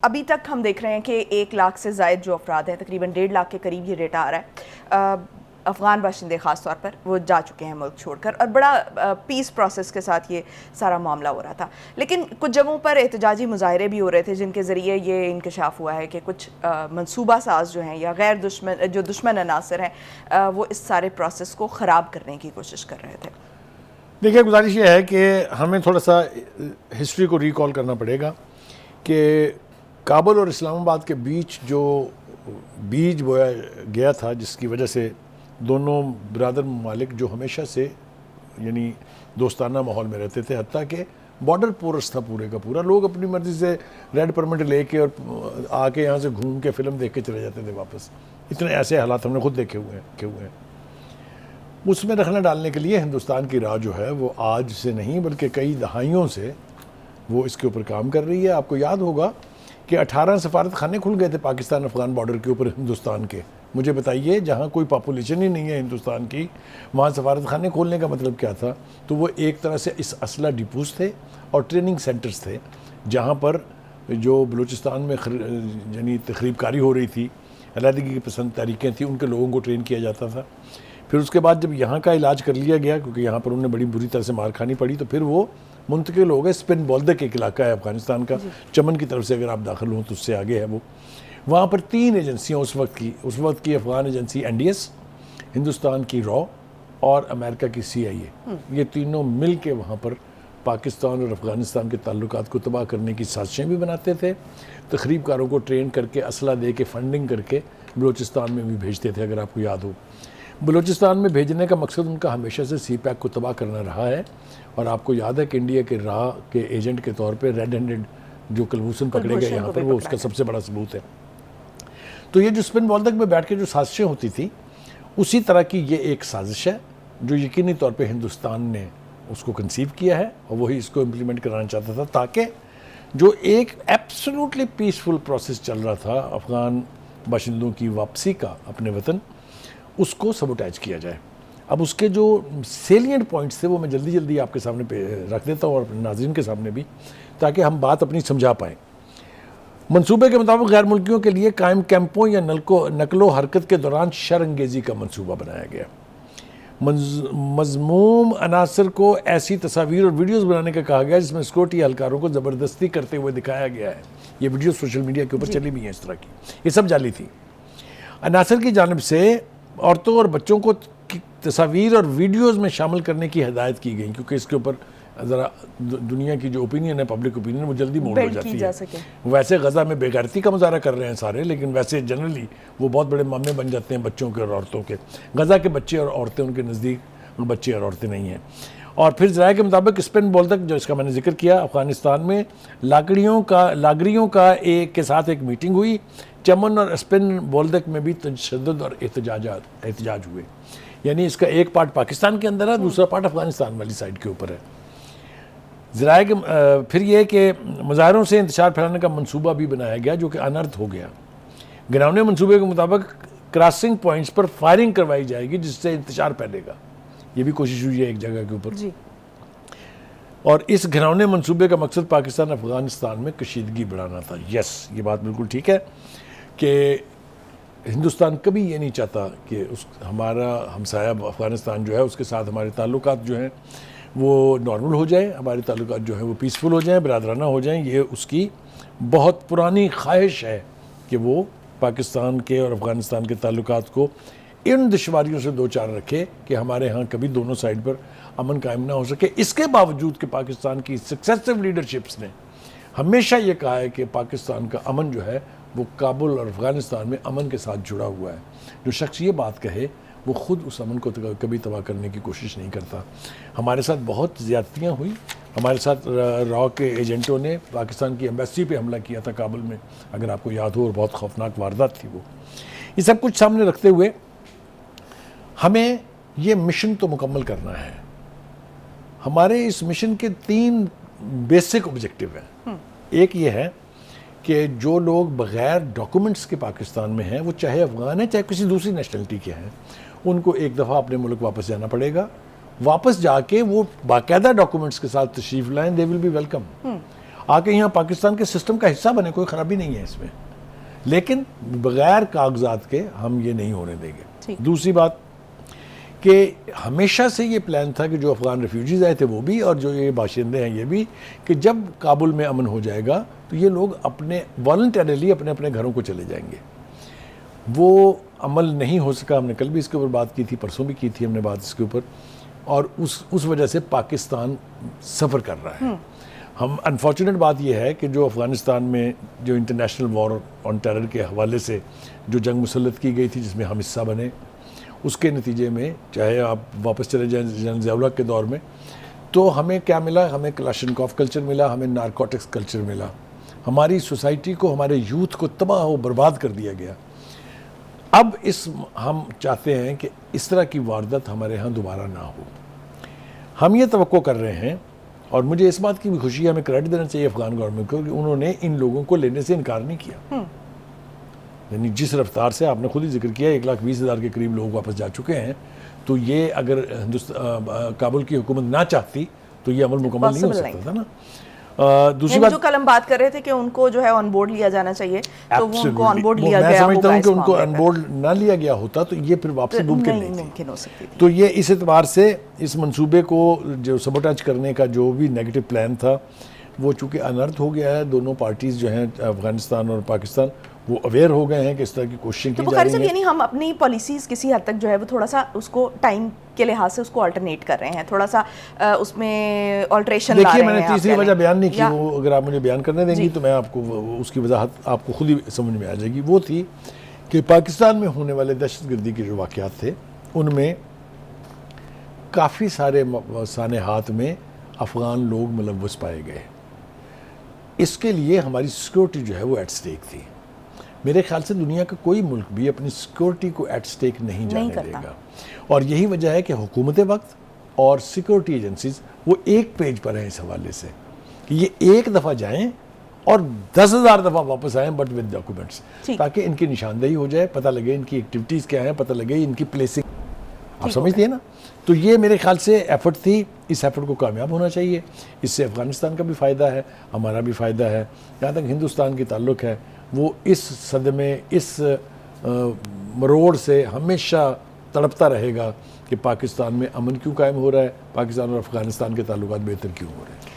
ابھی تک ہم دیکھ رہے ہیں کہ 1 لاکھ سے زائد جو افراد ہیں، تقریباً 1.5 لاکھ کے قریب یہ ڈیٹا آ رہا ہے، افغان باشندے خاص طور پر وہ جا چکے ہیں ملک چھوڑ کر، اور بڑا پیس پروسیس کے ساتھ یہ سارا معاملہ ہو رہا تھا. لیکن کچھ جگہوں پر احتجاجی مظاہرے بھی ہو رہے تھے جن کے ذریعے یہ انکشاف ہوا ہے کہ کچھ منصوبہ ساز جو ہیں یا غیر دشمن عناصر ہیں وہ اس سارے پروسیس کو خراب کرنے کی کوشش کر رہے تھے. دیکھیے، گزارش یہ ہے کہ ہمیں تھوڑا سا ہسٹری کو ریکال کرنا پڑے گا کہ کابل اور اسلام آباد کے بیچ جو بیج بویا گیا تھا، جس کی وجہ سے دونوں برادر ممالک جو ہمیشہ سے یعنی دوستانہ ماحول میں رہتے تھے، حتیٰ کہ بارڈر پورس تھا پورے کا پورا، لوگ اپنی مرضی سے ریڈ پرمٹ لے کے اور آ کے یہاں سے گھوم کے فلم دیکھ کے چلے جاتے تھے واپس. اتنے ایسے حالات ہم نے خود دیکھے ہوئے ہیں. اس میں رخنہ ڈالنے کے لیے ہندوستان کی راہ جو ہے وہ آج سے نہیں بلکہ کئی دہائیوں سے وہ اس کے اوپر کام کر رہی ہے. آپ کو یاد ہوگا کہ 18 سفارت خانے کھل گئے تھے پاکستان افغان بارڈر کے اوپر ہندوستان کے. مجھے بتائیے، جہاں کوئی پاپولیشن ہی نہیں ہے ہندوستان کی، وہاں سفارت خانے کھولنے کا مطلب کیا تھا؟ تو وہ ایک طرح سے اس اسلحہ ڈپوز تھے اور ٹریننگ سینٹرز تھے، جہاں پر جو بلوچستان میں یعنی تخریب کاری ہو رہی تھی، علیحدگی کی پسند تحریکیں تھیں، ان کے لوگوں کو ٹرین کیا جاتا تھا. پھر اس کے بعد جب یہاں کا علاج کر لیا گیا، کیونکہ یہاں پر انہیں بڑی بری طرح سے مار کھانی پڑی، تو پھر وہ منتقل ہو گئے. اسپن بولدک ایک علاقہ ہے افغانستان کا، چمن کی طرف سے اگر آپ داخل ہوں تو اس سے آگے ہے وہ. وہاں پر 3 ایجنسیاں اس وقت کی افغان ایجنسی NDS، ہندوستان کی را اور امریکہ کی CIA، یہ تینوں مل کے وہاں پر پاکستان اور افغانستان کے تعلقات کو تباہ کرنے کی سازشیں بھی بناتے تھے، تخریب کاروں کو ٹرین کر کے اسلحہ دے کے فنڈنگ کر کے بلوچستان میں بھی بھیجتے تھے. اگر آپ کو یاد ہو، بلوچستان میں بھیجنے کا مقصد ان کا ہمیشہ سے CPAC کو تباہ کرنا رہا ہے. اور آپ کو یاد ہے کہ انڈیا کے راہ کے ایجنٹ کے طور پہ ریڈ ہینڈڈ جو کلبھوشن پکڑے گئے یہاں پر، وہ اس کا سب سے بڑا ثبوت ہے. تو یہ جو اسپن بولدک میں بیٹھ کے جو سازشیں ہوتی تھی، اسی طرح کی یہ ایک سازش ہے جو یقینی طور پہ ہندوستان نے اس کو کنسیو کیا ہے اور وہی اس کو امپلیمنٹ کرانا چاہتا تھا، تاکہ جو ایک ایبسولوٹلی پیسفل پروسیس چل رہا تھا افغان باشندوں کی واپسی کا اپنے وطن، اس کو سبوٹیج کیا جائے. اب اس کے جو سیلینٹ پوائنٹس تھے وہ میں جلدی آپ کے سامنے رکھ دیتا ہوں اور اپنے ناظرین کے سامنے بھی، تاکہ ہم بات اپنی سمجھا پائیں. منصوبے کے مطابق غیر ملکیوں کے لیے قائم کیمپوں یا نقل و حرکت کے دوران شر انگیزی کا منصوبہ بنایا گیا. مذموم عناصر کو ایسی تصاویر اور ویڈیوز بنانے کا کہا گیا جس میں سیکورٹی اہلکاروں کو زبردستی کرتے ہوئے دکھایا گیا ہے. یہ ویڈیو سوشل میڈیا کے اوپر چلی بھی ہیں اس طرح کی، یہ سب جعلی تھی. عناصر کی جانب سے عورتوں اور بچوں کو تصاویر اور ویڈیوز میں شامل کرنے کی ہدایت کی گئی، کیونکہ اس کے اوپر ذرا دنیا کی جو اوپینین ہے، پبلک اوپینین، وہ جلدی موڑ ہو جاتی ہے. ویسے غزہ میں بے غیرتی کا مظاہرہ کر رہے ہیں سارے، لیکن ویسے جنرلی وہ بہت بڑے معاملے بن جاتے ہیں بچوں کے اور عورتوں کے. غزہ کے بچے اور عورتیں ان کے نزدیک بچے اور عورتیں نہیں ہیں. اور پھر ذرائع کے مطابق اسپن بولدک، جو اس کا میں نے ذکر کیا، افغانستان میں لاگڑیوں کا کے ساتھ ایک میٹنگ ہوئی. چمن اور اسپن بولدک میں بھی تشدد اور احتجاج ہوئے. یعنی اس کا ایک پارٹ پاکستان کے اندر ہے، دوسرا پارٹ افغانستان والی سائڈ کے اوپر ہے. ذرائع کے پھر یہ کہ مظاہروں سے انتشار پھیلانے کا منصوبہ بھی بنایا گیا جو کہ انرتھ ہو گیا. گھناؤنے منصوبے کے مطابق کراسنگ پوائنٹس پر فائرنگ کروائی جائے گی جس سے انتشار پھیلے گا. یہ بھی کوشش ہوئی ہے ایک جگہ کے اوپر. اور اس گھناؤنے منصوبے کا مقصد پاکستان افغانستان میں کشیدگی بڑھانا تھا. یہ بات بالکل ٹھیک ہے کہ ہندوستان کبھی یہ نہیں چاہتا کہ ہمارا ہمسایہ افغانستان جو ہے اس کے ساتھ ہمارے تعلقات جو ہیں وہ نارمل ہو جائیں، ہمارے تعلقات جو ہیں وہ پیسفل ہو جائیں، برادرانہ ہو جائیں. یہ اس کی بہت پرانی خواہش ہے کہ وہ پاکستان کے اور افغانستان کے تعلقات کو ان دشواریوں سے دوچار رکھے کہ ہمارے ہاں کبھی دونوں سائڈ پر امن قائم نہ ہو سکے. اس کے باوجود کہ پاکستان کی سکسیسو لیڈرشپس نے ہمیشہ یہ کہا ہے کہ پاکستان کا امن جو ہے وہ کابل اور افغانستان میں امن کے ساتھ جڑا ہوا ہے. جو شخص یہ بات کہے وہ خود اس امن کو کبھی تباہ کرنے کی کوشش نہیں کرتا. ہمارے ساتھ بہت زیادتیاں ہوئی. ہمارے ساتھ را کے ایجنٹوں نے پاکستان کی ایمبیسی پہ حملہ کیا تھا کابل میں، اگر آپ کو یاد ہو، اور بہت خوفناک واردات تھی وہ. یہ سب کچھ سامنے رکھتے ہوئے ہمیں یہ مشن تو مکمل کرنا ہے. ہمارے اس مشن کے 3 بیسک آبجیکٹو ہیں. ایک یہ ہے کہ جو لوگ بغیر ڈاکومنٹس کے پاکستان میں ہیں، وہ چاہے افغان ہیں چاہے کسی دوسری نیشنلٹی کے ہیں، ان کو ایک دفعہ اپنے ملک واپس جانا پڑے گا. واپس جا کے وہ باقاعدہ ڈاکومنٹس کے ساتھ تشریف لائیں، دے ول بی ویلکم. آ کے یہاں پاکستان کے سسٹم کا حصہ بنے, کوئی خرابی نہیں ہے اس میں, لیکن بغیر کاغذات کے ہم یہ نہیں ہونے دیں گے. دوسری بات کہ ہمیشہ سے یہ پلان تھا کہ جو افغان ریفیوجیز آئے تھے وہ بھی, اور جو یہ باشندے ہیں یہ بھی, کہ جب کابل میں امن ہو جائے گا تو یہ لوگ اپنے والنٹریلی اپنے اپنے گھروں کو چلے جائیں گے. وہ عمل نہیں ہو سکا, ہم نے کل بھی اس کے اوپر بات کی تھی, پرسوں بھی کی تھی ہم نے بات اس کے اوپر, اور اس وجہ سے پاکستان سفر کر رہا ہے. ہم انفارچونیٹ بات یہ ہے کہ جو افغانستان میں جو انٹرنیشنل وار آن ٹیرر کے حوالے سے جو جنگ مسلط کی گئی تھی جس میں ہم حصہ بنے, اس کے نتیجے میں چاہے آپ واپس چلے جائیں جنرل ضیاء الحق کے دور میں, تو ہمیں کیا ملا, ہمیں کلاشنکوف کلچر ملا, ہمیں نارکوٹکس کلچر ملا, ہماری سوسائٹی کو, ہمارے یوتھ کو تباہ و برباد کر دیا گیا. اب ہم چاہتے ہیں کہ اس طرح کی واردات ہمارے ہاں دوبارہ نہ ہو. ہم یہ توقع کر رہے ہیں, اور مجھے اس بات کی بھی خوشی ہے, ہمیں کریڈٹ دینا چاہیے افغان گورنمنٹ کو کہ انہوں نے ان لوگوں کو لینے سے انکار نہیں کیا. یعنی جس رفتار سے آپ نے خود ہی ذکر کیا 1,20,000 کے قریب لوگ واپس جا چکے ہیں, تو یہ اگر کابل کی حکومت نہ چاہتی تو یہ عمل مکمل نہیں ہو سکتا تھا نا. دوسری بات جو کل ہم بات کر رہے تھے کہ ان کو جو ہے آن بورڈ لیا جانا چاہیے, تو وہ ان کو آن بورڈ لیا گیا. میں سمجھتا ہوں کہ ان کو آن بورڈ نہ لیا گیا ہوتا تو یہ پھر واپسی ممکن نہیں تھی. ہو سکتی تھی. تو یہ اس اعتبار سے اس منصوبے کو جو سبوٹاج کرنے کا جو بھی نیگیٹو پلان تھا وہ چونکہ انرتھ ہو گیا ہے. دونوں پارٹیز جو ہیں افغانستان اور پاکستان وہ اویئر ہو گئے ہیں کہ اس طرح کی کوششیں کی جا رہی ہیں. یعنی ہم اپنی پالیسیز کسی حد تک جو ہے وہ تھوڑا سا اس کو ٹائم کے لحاظ سے اس کو آلٹرنیٹ کر رہے ہیں, تھوڑا سا اس میں آلٹریشن لا رہے ہیں. دیکھیے میں نے تیسری وجہ بیان نہیں کی, وہ اگر آپ مجھے بیان کرنے دیں گی تو میں آپ کو اس کی وضاحت آپ کو خود ہی سمجھ میں آ جائے گی. وہ تھی کہ پاکستان میں ہونے والے دہشت گردی کے جو واقعات تھے ان میں کافی سارے سانحات میں افغان لوگ ملوث پائے گئے. اس کے لیے ہماری سیکورٹی جو ہے وہ ایٹ سٹیک تھی. میرے خیال سے دنیا کا کوئی ملک بھی اپنی سیکورٹی کو ایٹ سٹیک نہیں جانے دے گا, اور یہی وجہ ہے کہ حکومت وقت اور سیکورٹی ایجنسیز وہ ایک پیج پر ہیں اس حوالے سے کہ یہ ایک دفعہ جائیں اور 10,000 دفعہ واپس آئیں بٹ ود ڈاکومنٹس, تاکہ ان کی نشاندہی ہو جائے, پتہ لگے ان کی ایکٹیویٹیز کیا ہیں, پتہ لگے ان کی پلیسنگ. آپ سمجھتے ہیں نا. تو یہ میرے خیال سے ایفرٹ تھی, اس ایفرٹ کو کامیاب ہونا چاہیے. اس سے افغانستان کا بھی فائدہ ہے, ہمارا بھی فائدہ ہے. جہاں تک ہندوستان کی تعلق ہے وہ اس صدمے, اس مروڑ سے ہمیشہ تڑپتا رہے گا کہ پاکستان میں امن کیوں قائم ہو رہا ہے, پاکستان اور افغانستان کے تعلقات بہتر کیوں ہو رہے ہیں.